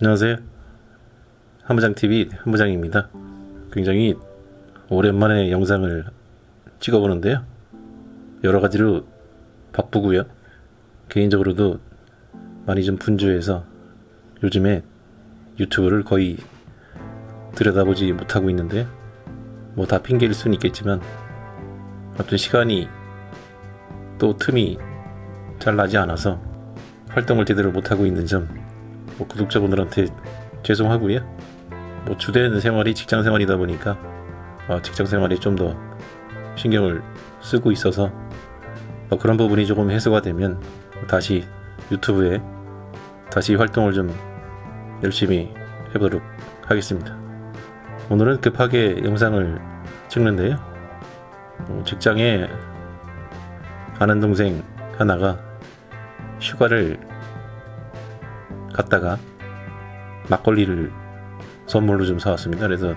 안녕하세요. 한부장TV 한부장입니다. 굉장히 오랜만에 영상을 찍어보는데요. 여러가지로 바쁘고요. 개인적으로도 많이 좀 분주해서 요즘에 유튜브를 거의 들여다보지 못하고 있는데요. 뭐 다 핑계일 수는 있겠지만 어떤 시간이 또 틈이 잘 나지 않아서 활동을 제대로 못하고 있는 점 구독자분들한테 죄송하고요. 주된 생활이 직장 생활이다 보니까 직장 생활에 좀 더 신경을 쓰고 있어서 그런 부분이 조금 해소가 되면 다시 유튜브에 다시 활동을 좀 열심히 해보도록 하겠습니다. 오늘은 급하게 영상을 찍는데요. 직장에 아는 동생 하나가 휴가를 갔다가 막걸리를 선물로 좀 사왔습니다. 그래서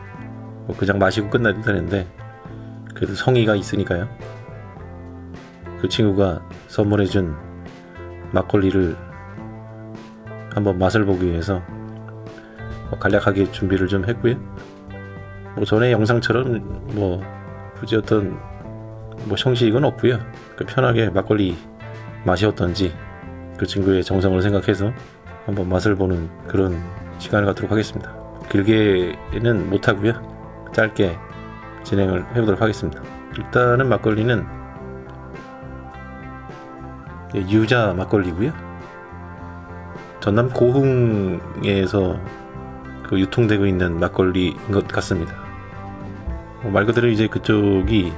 그냥 마시고 끝나도 되는데 그래도 성의가 있으니까요. 그 친구가 선물해준 막걸리를 한번 맛을 보기 위해서 간략하게 준비를 좀 했고요. 전에 영상처럼 굳이 어떤 형식은 없고요. 편하게 막걸리 맛이 어떤지 그 친구의 정성을 생각해서 한번 맛을 보는 그런 시간을 갖도록 하겠습니다. 길게는 못하고요. 짧게 진행을 해보도록 하겠습니다. 일단은 막걸리는 유자 막걸리고요. 전남 고흥에서 유통되고 있는 막걸리인 것 같습니다. 말 그대로 이제 그쪽이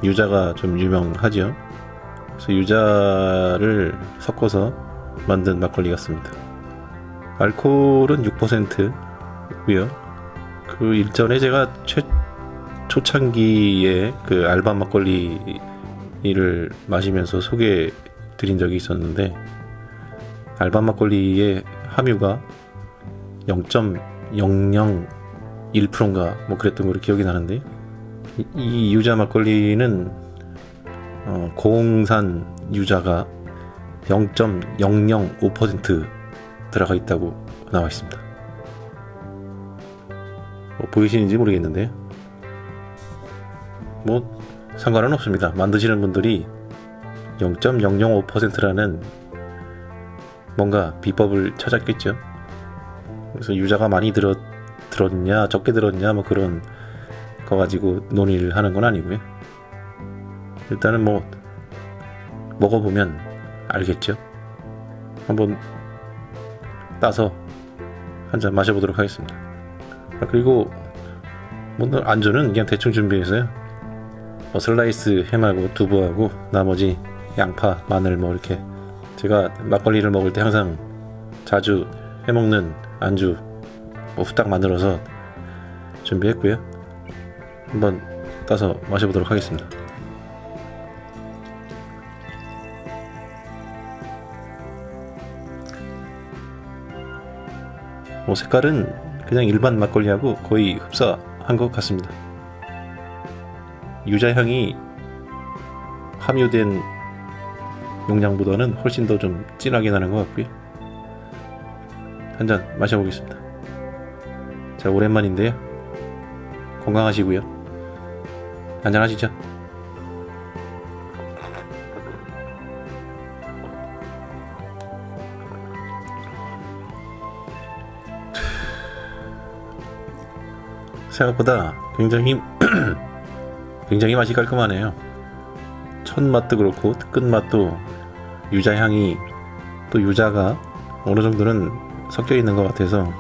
유자가 좀 유명하죠. 그래서 유자를 섞어서 만든 막걸리 같습니다. 알코올은 6%고요. 그 일전에 제가 초창기에 알바 막걸리를 마시면서 소개해 드린 적이 있었는데 알바 막걸리의 함유가 0.001%인가 그랬던 걸로 기억이 나는데 이 유자 막걸리는 고흥산 유자가 0.005% 들어가 있다고 나와 있습니다. 보이시는지 모르겠는데 상관은 없습니다. 만드시는 분들이 0.005%라는 뭔가 비법을 찾았겠죠. 그래서 유자가 많이 들었냐 적게 들었냐 그런 거 가지고 논의를 하는 건 아니고요. 일단은 먹어보면 알겠죠. 한번 따서 한 잔 마셔보도록 하겠습니다. 그리고 안주는 그냥 대충 준비해서요. 슬라이스 햄하고 두부하고 나머지 양파, 마늘 이렇게 제가 막걸리를 먹을 때 항상 자주 해먹는 안주 후딱 만들어서 준비했고요. 한번 따서 마셔보도록 하겠습니다. 색깔은 그냥 일반 막걸리하고 거의 흡사한 것 같습니다. 유자향이 함유된 용량보다는 훨씬 더 좀 진하게 나는 것 같고요. 한 잔 마셔보겠습니다. 자, 오랜만인데요. 건강하시고요. 한잔 하시죠. 생각보다 굉장히 맛이 깔끔하네요. 첫 맛도 그렇고 끝맛도 유자향이 또 유자가 어느 정도는 섞여 있는 것 같아서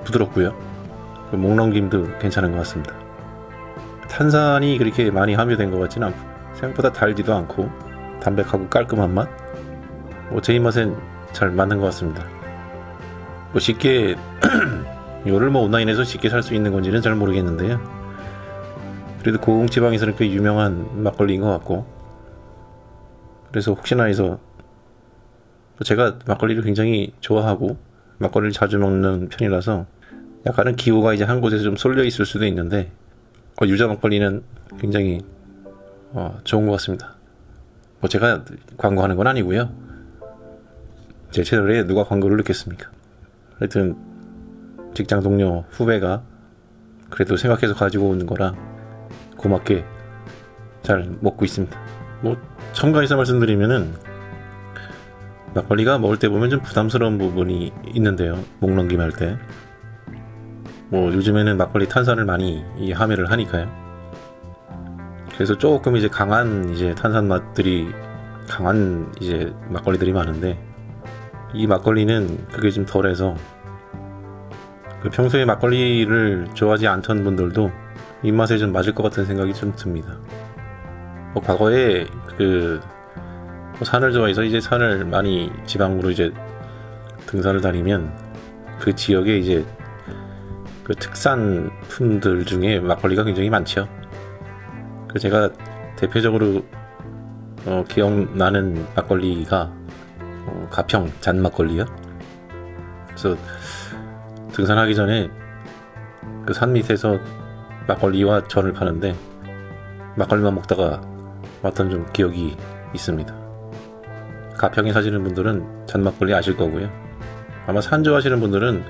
부드럽고요. 목넘김도 괜찮은 것 같습니다. 탄산이 그렇게 많이 함유된 것 같지는 않고 생각보다 달지도 않고 담백하고 깔끔한 맛. 제 입맛엔 잘 맞는 것 같습니다. 쉽게 이거를 온라인에서 쉽게 살 수 있는 건지는 잘 모르겠는데요. 그래도 고흥 지방에서는 꽤 유명한 막걸리인 것 같고, 그래서 혹시나 해서 제가 막걸리를 굉장히 좋아하고 막걸리를 자주 먹는 편이라서 약간은 기호가 이제 한 곳에서 좀 쏠려 있을 수도 있는데 유자 막걸리는 굉장히 좋은 것 같습니다. 제가 광고하는 건 아니고요. 제 채널에 누가 광고를 넣겠습니까? 하여튼 직장 동료 후배가 그래도 생각해서 가지고 오는 거라 고맙게 잘 먹고 있습니다. 뭐 첨가해서 말씀드리면은 막걸리가 먹을 때 보면 좀 부담스러운 부분이 있는데요. 목 넘김할 때 뭐 요즘에는 막걸리 탄산을 많이 함유를 하니까요. 그래서 조금 이제 강한 이제 탄산 맛들이 강한 이제 막걸리들이 많은데 이 막걸리는 그게 좀 덜해서 그 평소에 막걸리를 좋아하지 않던 분들도 입맛에 좀 맞을 것 같은 생각이 좀 듭니다. 뭐 과거에 그 산을 좋아해서 이제 산을 많이 지방으로 이제 등산을 다니면 그 지역에 이제 그 특산품들 중에 막걸리가 굉장히 많죠. 그 제가 대표적으로 기억나는 막걸리가 가평 잔막걸리요. 그래서 등산하기 전에 그 산 밑에서 막걸리와 전을 파는데 막걸리만 먹다가 왔던 좀 기억이 있습니다. 가평에 사시는 분들은 잔막걸리 아실 거고요. 아마 산 좋아하시는 분들은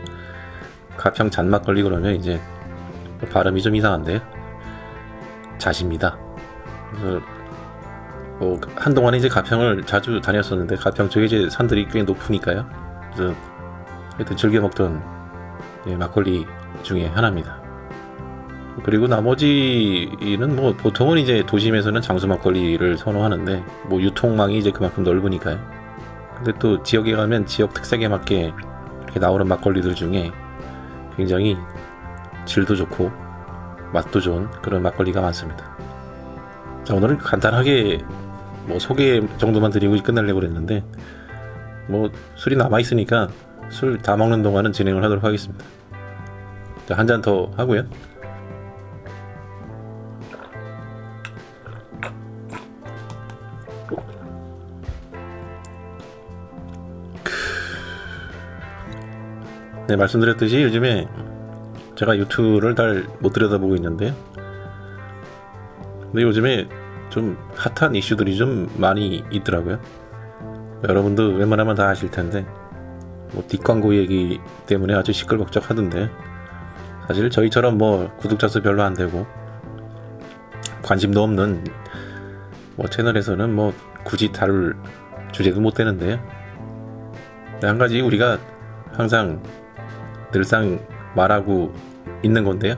가평 잔막걸리 그러면 이제 발음이 좀 이상한데요. 자십니다. 그래서 한동안 이제 가평을 자주 다녔었는데 가평 쪽에 이제 산들이 꽤 높으니까요. 그래서 하여튼 즐겨 먹던 막걸리 중에 하나입니다. 그리고 나머지는 뭐 보통은 이제 도심에서는 장수 막걸리를 선호하는데 뭐 유통망이 이제 그만큼 넓으니까요. 근데 또 지역에 가면 지역 특색에 맞게 이렇게 나오는 막걸리들 중에 굉장히 질도 좋고 맛도 좋은 그런 막걸리가 많습니다. 자, 오늘은 간단하게 뭐 소개 정도만 드리고 끝내려고 그랬는데 뭐 술이 남아있으니까 술 다 먹는 동안은 진행을 하도록 하겠습니다. 자, 한 잔 더 하고요. 네, 말씀드렸듯이 요즘에 제가 유튜브를 잘 못 들여다보고 있는데요. 근데 요즘에 좀 핫한 이슈들이 좀 많이 있더라고요. 여러분도 웬만하면 다 아실 텐데 뭐 뒷광고 얘기 때문에 아주 시끌벅적 하던데 사실 저희처럼 뭐 구독자 수 별로 안 되고 관심도 없는 뭐 채널에서는 뭐 굳이 다룰 주제도 못 되는데요. 한 가지 우리가 항상 늘상 말하고 있는 건데요.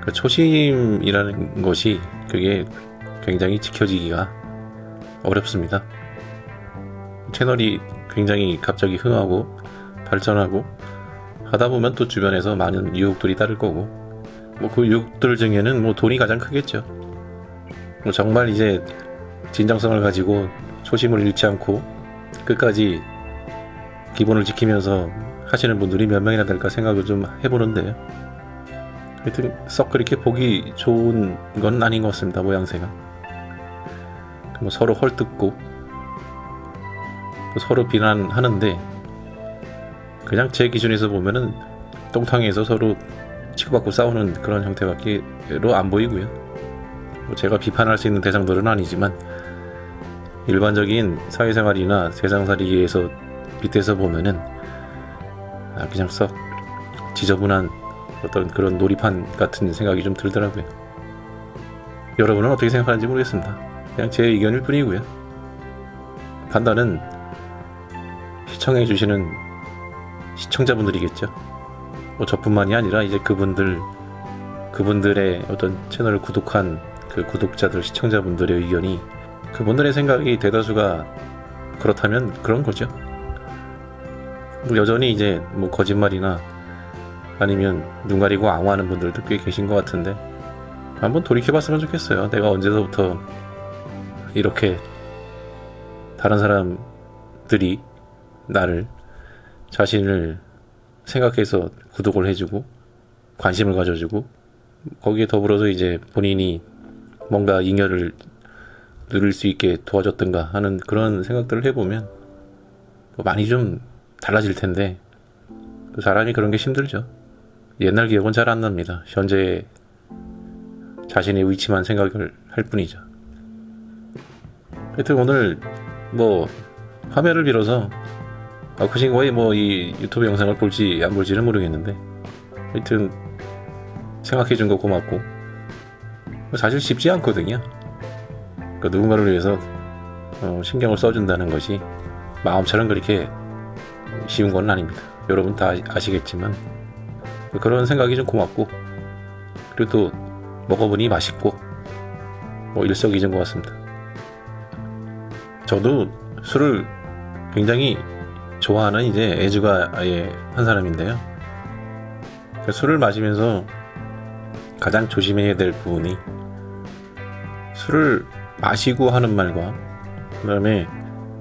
그 초심이라는 것이 그게 굉장히 지켜지기가 어렵습니다. 채널이 굉장히 갑자기 흥하고 발전하고 하다 보면 또 주변에서 많은 유혹들이 따를 거고 뭐 그 유혹들 중에는 뭐 돈이 가장 크겠죠. 뭐 정말 이제 진정성을 가지고 초심을 잃지 않고 끝까지 기본을 지키면서 하시는 분들이 몇 명이나 될까 생각을 좀 해보는데요. 하여튼 썩 그렇게 보기 좋은 건 아닌 것 같습니다. 모양새가 뭐 서로 헐뜯고 서로 비난하는데 그냥 제 기준에서 보면은 똥탕에서 서로 치고받고 싸우는 그런 형태밖에로 안 보이고요. 뭐 제가 비판할 수 있는 대상들은 아니지만 일반적인 사회생활이나 세상살이에서 밑에서 보면은 그냥 썩 지저분한 어떤 그런 놀이판 같은 생각이 좀 들더라고요. 여러분은 어떻게 생각하는지 모르겠습니다. 그냥 제 의견일 뿐이고요. 판단은 시청해주시는 시청자분들이겠죠. 뭐 저뿐만이 아니라 이제 그분들의 어떤 채널을 구독한 그 구독자들, 시청자분들의 의견이 그분들의 생각이 대다수가 그렇다면 그런 거죠. 뭐 여전히 이제 뭐 거짓말이나 아니면 눈 가리고 앙호하는 분들도 꽤 계신 것 같은데 한번 돌이켜봤으면 좋겠어요. 내가 언제서부터 이렇게 다른 사람들이 나를 자신을 생각해서 구독을 해주고 관심을 가져주고 거기에 더불어서 이제 본인이 뭔가 잉여를 누릴 수 있게 도와줬던가 하는 그런 생각들을 해보면 많이 좀 달라질 텐데 사람이 그런 게 힘들죠. 옛날 기억은 잘 안 납니다. 현재 자신의 위치만 생각을 할 뿐이죠. 하여튼 오늘 뭐 화면을 빌어서 혹시 거의 뭐 이 유튜브 영상을 볼지 안 볼지는 모르겠는데, 하여튼 생각해 준 거 고맙고. 사실 쉽지 않거든요. 그러니까 누군가를 위해서 신경을 써준다는 것이 마음처럼 그렇게 쉬운 건 아닙니다. 여러분 다 아시겠지만 그런 생각이 좀 고맙고, 그리고 또 먹어보니 맛있고, 뭐 일석이조인 것 같습니다. 저도 술을 굉장히 좋아하는 이제 애주가 아예 한 사람인데요. 술을 마시면서 가장 조심해야 될 부분이, 술을 마시고 하는 말과 그 다음에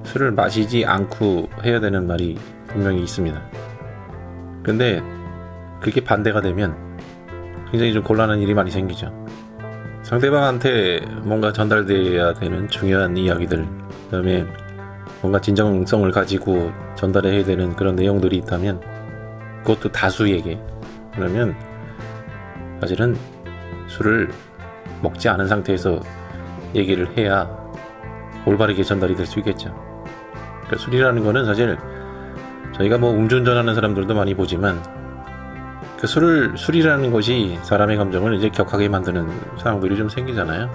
술을 마시지 않고 해야 되는 말이 분명히 있습니다. 근데 그게 반대가 되면 굉장히 좀 곤란한 일이 많이 생기죠. 상대방한테 뭔가 전달돼야 되는 중요한 이야기들, 그 다음에 뭔가 진정성을 가지고 전달해야 되는 그런 내용들이 있다면, 그것도 다수에게, 그러면 사실은 술을 먹지 않은 상태에서 얘기를 해야 올바르게 전달이 될 수 있겠죠. 그러니까 술이라는 거는 사실 저희가 뭐 음주운전하는 사람들도 많이 보지만, 그 술이라는 것이 사람의 감정을 이제 격하게 만드는 상황들이 좀 생기잖아요.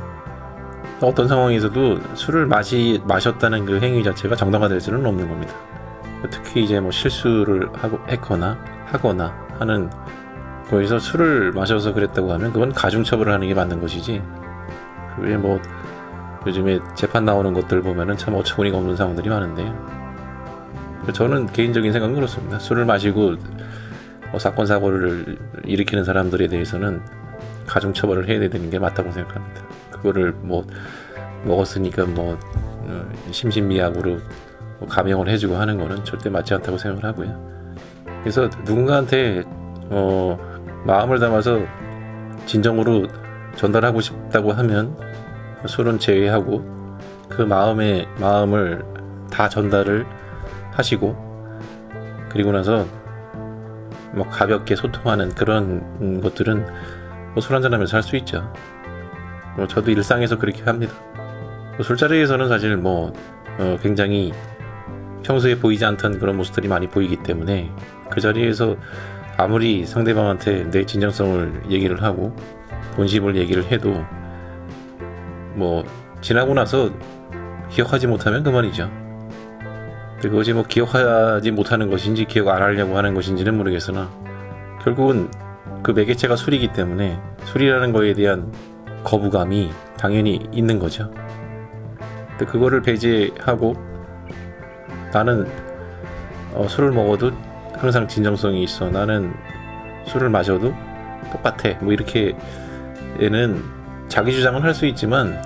어떤 상황에서도 술을 마셨다는 그 행위 자체가 정당화될 수는 없는 겁니다. 특히 이제 뭐 실수를 하거나 하는 거기서 술을 마셔서 그랬다고 하면 그건 가중처벌을 하는 게 맞는 것이지, 그게 뭐 요즘에 재판 나오는 것들 보면은 참 어처구니가 없는 상황들이 많은데요. 저는 개인적인 생각은 그렇습니다. 술을 마시고 사건 사고를 일으키는 사람들에 대해서는 가중처벌을 해야 되는 게 맞다고 생각합니다. 그거를 뭐 먹었으니까 뭐 심신미약으로 감형을 해주고 하는 거는 절대 맞지 않다고 생각을 하고요. 그래서 누군가한테 마음을 담아서 진정으로 전달하고 싶다고 하면 술은 제외하고 그 마음을 다 전달을 하시고, 그리고 나서 뭐 가볍게 소통하는 그런 것들은 뭐 술 한잔하면서 할 수 있죠. 저도 일상에서 그렇게 합니다. 술자리에서는 사실 뭐 굉장히 평소에 보이지 않던 그런 모습들이 많이 보이기 때문에, 그 자리에서 아무리 상대방한테 내 진정성을 얘기를 하고 본심을 얘기를 해도 뭐 지나고 나서 기억하지 못하면 그만이죠. 그것이 뭐 기억하지 못하는 것인지 기억 안 하려고 하는 것인지는 모르겠으나, 결국은 그 매개체가 술이기 때문에 술이라는 거에 대한 거부감이 당연히 있는 거죠. 근데 그거를 배제하고 나는 술을 먹어도 항상 진정성이 있어, 나는 술을 마셔도 똑같아, 뭐 이렇게 얘는 자기 주장은 할 수 있지만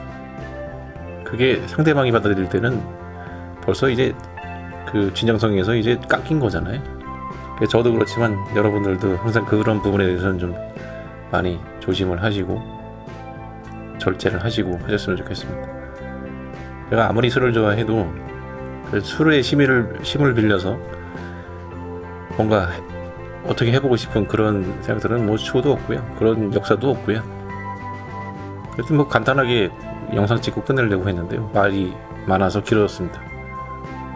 그게 상대방이 받아들일 때는 벌써 이제 그 진정성에서 이제 깎인 거잖아요. 저도 그렇지만 여러분들도 항상 그런 부분에 대해서는 좀 많이 조심을 하시고 절제를 하시고 하셨으면 좋겠습니다. 제가 아무리 술을 좋아해도 술의 심을 빌려서 뭔가 어떻게 해보고 싶은 그런 생각들은 뭐 추호도 없고요, 그런 역사도 없고요. 그래도 뭐 간단하게 영상 찍고 끝내려고 했는데요, 말이 많아서 길어졌습니다.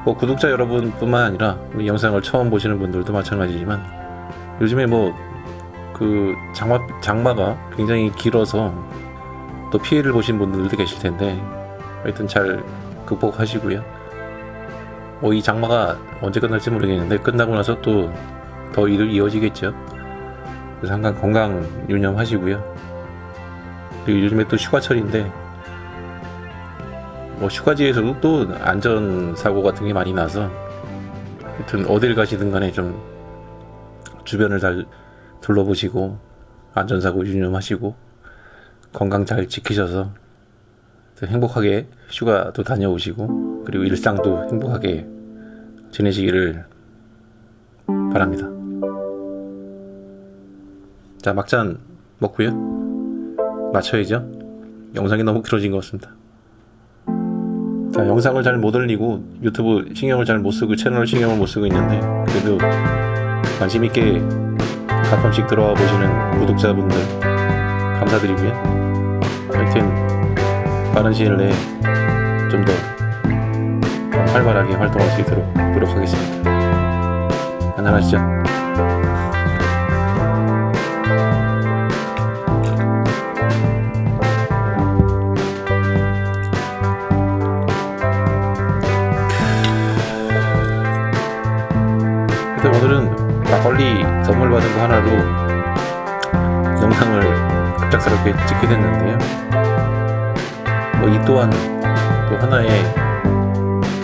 뭐 구독자 여러분뿐만 아니라 우리 영상을 처음 보시는 분들도 마찬가지지만, 요즘에 뭐 그 장마가 굉장히 길어서 또 피해를 보신 분들도 계실 텐데, 하여튼 잘 극복하시고요. 뭐 이 장마가 언제 끝날지 모르겠는데 끝나고 나서 또 더 이어지겠죠. 그래서 항상 건강 유념하시고요. 그리고 요즘에 또 휴가철인데 뭐 휴가지에서도 또 안전사고 같은 게 많이 나서, 하여튼 어딜 가시든 간에 좀 주변을 잘 둘러보시고 안전사고 유념하시고 건강 잘 지키셔서 행복하게 휴가도 다녀오시고, 그리고 일상도 행복하게 지내시기를 바랍니다. 자, 막잔 먹고요, 마쳐야죠. 영상이 너무 길어진 것 같습니다. 자, 영상을 잘 못 올리고 유튜브 신경을 잘 못 쓰고 채널 신경을 못 쓰고 있는데, 그래도 관심 있게 가끔씩 들어와 보시는 구독자분들 감사드리고요. 하여튼 빠른 시일 내에 좀 더 활발하게 활동할 수 있도록 노력하겠습니다. 한잔하시죠. 그래서 오늘은 막걸리 선물 받은 거 하나로 영상을 갑작스럽게 찍게 됐는데요. 뭐 이 또한 또 하나의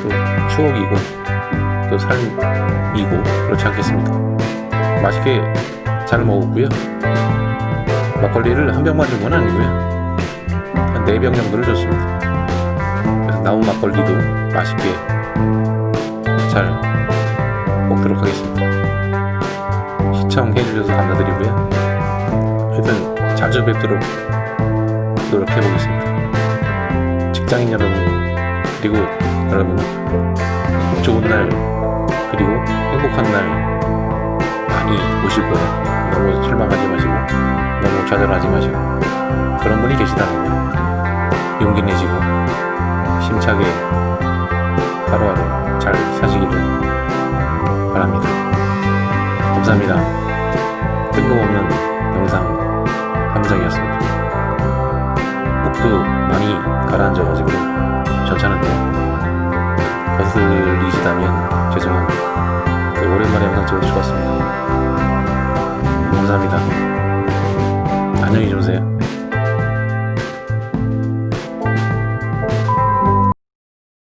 또 추억이고 또 삶이고 그렇지 않겠습니까? 맛있게 잘 먹었고요. 막걸리를 한 병 마신 건 아니고요. 한 4병 정도를 줬습니다. 그래서 나온 막걸리도 맛있게 잘 먹도록 하겠습니다. 시청해 주셔서 감사드리고요. 하여튼 자주 뵙도록 노력해보겠습니다. 직장인 여러분, 그리고 여러분 좋은 날 그리고 행복한 날 많이 오실 거예요. 너무 실망하지 마시고 너무 좌절하지 마시고 그런 분이 계시다는 거 용기 내시고 힘차게 하루하루 잘 사시기를 바랍니다. 감사합니다. 뜬금없는 영상 함정이었습니다. 목도 많이 가라앉아가지고 괜찮은데 거슬리시다면 죄송합니다. 오랜만에 영상 찍어서 좋았습니다. 감사합니다. 안녕히 주무세요.